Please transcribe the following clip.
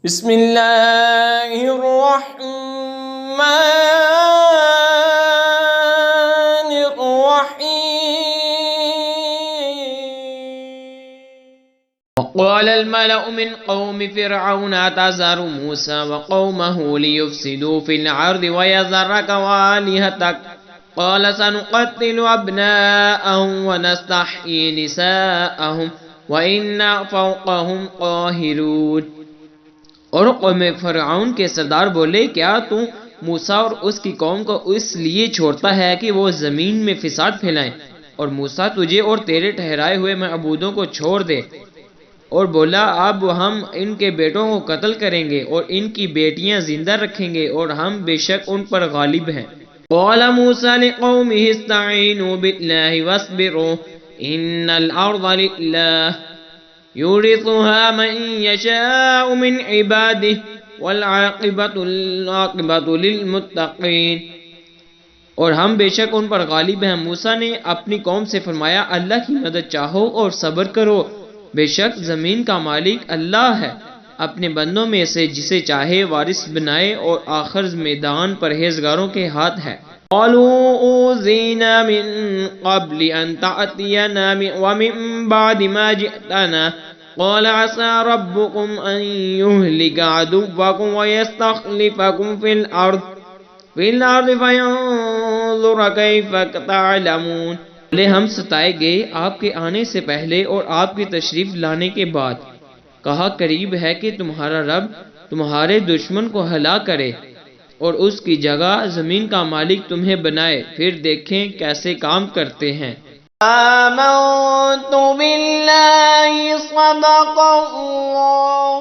بسم اللہ الرحمن الرحیم وقال الملأ من قوم فرعون أتذر موسى وقومه ليفسدوا في الأرض ويذرك وآلهتك قال سنقتل أبناءهم ونستحيي نساءهم وإنا فوقهم قاهرون۔ اور قوم فرعون کے سردار بولے، کیا تو موسیٰ اور اس کی قوم کو اس لیے چھوڑتا ہے کہ وہ زمین میں فساد پھیلائیں، اور موسیٰ تجھے اور تیرے ٹھہرائے ہوئے معبودوں کو چھوڑ دے۔ اور بولا، اب ہم ان کے بیٹوں کو قتل کریں گے اور ان کی بیٹیاں زندہ رکھیں گے اور ہم بے شک ان پر غالب ہیں۔ قال موسیٰ لقومه استعینوا باللہ واصبروا ان الارض للہ یورثها من یشاء من عباده والعاقبۃ للمتقین۔ اور ہم بے شک ان پر غالب ہیں۔ موسیٰ نے اپنی قوم سے فرمایا، اللہ کی مدد چاہو اور صبر کرو، بے شک زمین کا مالک اللہ ہے، اپنے بندوں میں سے جسے چاہے وارث بنائے، اور آخر میدان پرہیزگاروں کے ہاتھ ہے۔ قالوا اوذینا من قبل ان تأتینا ومن بعد ما جئتنا قال عسى ربكم ان يهلك عدوكم ويستخلفكم في الارض فينظر كيف تعلمون۔ بولے، ہم ستائے گئے آپ کے آنے سے پہلے اور آپ کی تشریف لانے کے بعد، کہا قریب ہے کہ تمہارا رب تمہارے دشمن کو ہلاک کرے اور اس کی جگہ زمین کا مالک تمہیں بنائے، پھر دیکھیں کیسے کام کرتے ہیں۔ آمنت باللہ صدق اللہ